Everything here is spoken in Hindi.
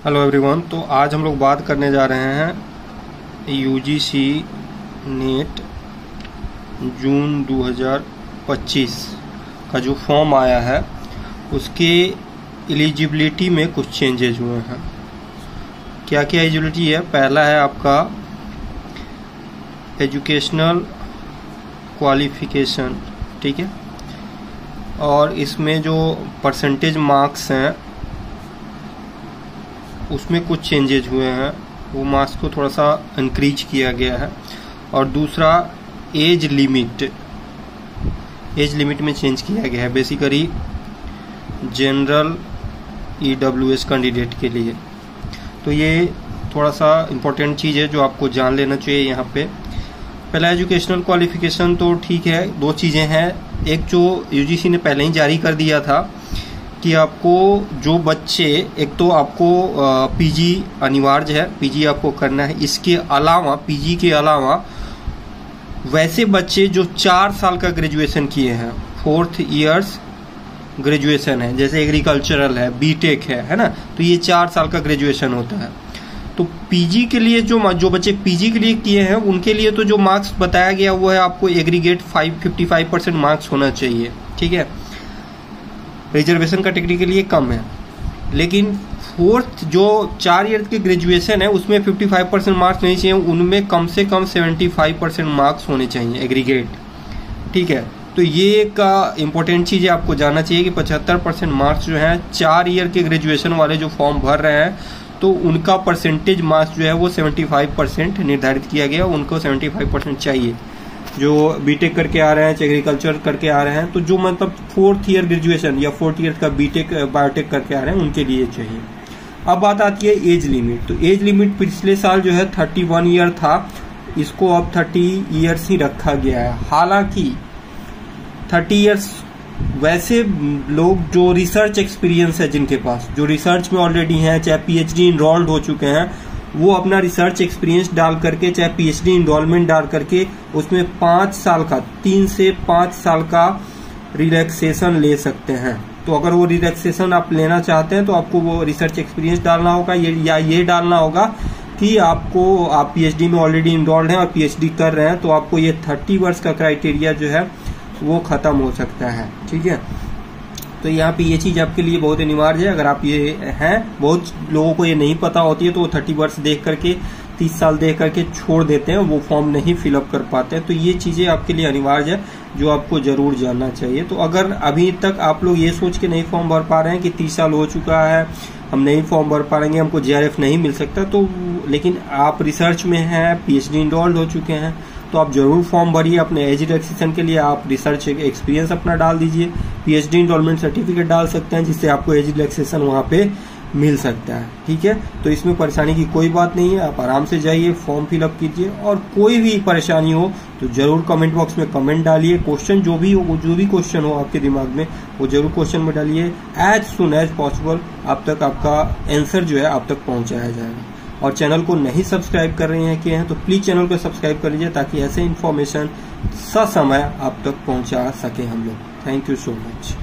Hello everyone. तो आज हम लोग बात करने जा रहे हैं यूजीसी नेट जून 2025 का जो फॉर्म आया है उसके एलिजिबिलिटी में कुछ चेंजेज हुए हैं। क्या क्या एलिजिबिलिटी है? पहला है आपका एजुकेशनल क्वालिफिकेशन, ठीक है। और इसमें जो परसेंटेज मार्क्स हैं उसमें कुछ चेंजेज हुए हैं, वो मार्क्स को थोड़ा सा इंक्रीज किया गया है। और दूसरा एज लिमिट में चेंज किया गया है, बेसिकली जनरल ईडब्ल्यूएस कैंडिडेट के लिए। तो ये थोड़ा सा इम्पोर्टेंट चीज़ है जो आपको जान लेना चाहिए यहाँ पे। पहला एजुकेशनल क्वालिफिकेशन तो ठीक है, दो चीज़ें हैं। एक जो यूजीसी ने पहले ही जारी कर दिया था कि आपको जो बच्चे, एक तो आपको पीजी अनिवार्य है, पीजी आपको करना है। इसके अलावा पीजी के अलावा वैसे बच्चे जो 4 साल का ग्रेजुएशन किए हैं, 4th ईयर्स ग्रेजुएशन है, जैसे एग्रीकल्चरल है, बीटेक है ना, तो ये 4 साल का ग्रेजुएशन होता है। तो पीजी के लिए जो बच्चे पीजी के लिए किए हैं उनके लिए तो जो मार्क्स बताया गया वो है आपको एग्रीगेट 55% मार्क्स होना चाहिए, ठीक है। रिजर्वेशन कैटेगरी के लिए कम है, लेकिन 4th जो 4 ईयर के ग्रेजुएशन है उसमें 55% मार्क्स नहीं चाहिए, उनमें कम से कम 75% मार्क्स होने चाहिए एग्रीगेट, ठीक है। तो ये एक इम्पोर्टेंट चीज़ है, आपको जानना चाहिए कि 75% मार्क्स जो है 4 ईयर के ग्रेजुएशन वाले जो फॉर्म भर रहे हैं तो उनका परसेंटेज मार्क्स जो है वो 75% निर्धारित किया गया, उनको 75% चाहिए। जो बीटेक करके आ रहे हैं, एग्रीकल्चर करके आ रहे हैं, तो जो मतलब 4th ईयर ग्रेजुएशन या 4th ईयर का बीटेक बायोटेक करके आ रहे हैं उनके लिए चाहिए। अब बात आती है एज लिमिट। तो एज लिमिट पिछले साल जो है 31 ईयर था, इसको अब 30 ईयर्स ही रखा गया है। हालांकि 30 ईयर्स वैसे लोग जो रिसर्च एक्सपीरियंस है, जिनके पास जो रिसर्च में ऑलरेडी हैं, चाहे पीएचडी इनरोल्ड हो चुके हैं, वो अपना रिसर्च एक्सपीरियंस डाल करके, चाहे पीएचडी इनरोलमेंट डाल करके उसमें 5 साल का 3 से 5 साल का रिलैक्सेशन ले सकते हैं। तो अगर वो रिलैक्सेशन आप लेना चाहते हैं तो आपको वो रिसर्च एक्सपीरियंस डालना होगा, ये डालना होगा कि आप पीएचडी में ऑलरेडी इनरोल्ड हैं और पीएचडी कर रहे हैं, तो आपको ये 30 वर्ष का क्राइटेरिया जो है वो खत्म हो सकता है, ठीक है। तो यहाँ पे ये चीज आपके लिए बहुत अनिवार्य है। अगर आप ये हैं, बहुत लोगों को ये नहीं पता होती है तो वो 30 वर्ष देख करके 30 साल देख करके छोड़ देते हैं, वो फॉर्म नहीं फिलअप कर पाते हैं। तो ये चीजें आपके लिए अनिवार्य है जो आपको जरूर जानना चाहिए। तो अगर अभी तक आप लोग ये सोच के नहीं फॉर्म भर पा रहे हैं कि 30 साल हो चुका है, हम नहीं फॉर्म भर पाएंगे, हमको जेआरएफ नहीं मिल सकता, तो लेकिन आप रिसर्च में हैं, पीएचडी इनरोल्ड हो चुके हैं, तो आप जरूर फॉर्म भरिए। अपने एज रिलैक्सेशन के लिए आप रिसर्च एक्सपीरियंस अपना डाल दीजिए, पीएचडी इनरोलमेंट सर्टिफिकेट डाल सकते हैं, जिससे आपको एज रिलैक्सेशन वहाँ पे मिल सकता है, ठीक है। तो इसमें परेशानी की कोई बात नहीं है, आप आराम से जाइए, फॉर्म फिलअप कीजिए। और कोई भी परेशानी हो तो जरूर कमेंट बॉक्स में कमेंट डालिए। क्वेश्चन जो भी क्वेश्चन हो आपके दिमाग में वो जरूर क्वेश्चन में डालिए। एज सुन एज पॉसिबल आप तक आपका आंसर जो है आप तक पहुंचाया जाएगा। और चैनल को नहीं सब्सक्राइब कर रहे हैं किए हैं तो प्लीज चैनल को सब्सक्राइब कर लीजिए, ताकि ऐसे इन्फॉर्मेशन ससमय आप तक पहुंचा सके हम लोग। Thank you so much.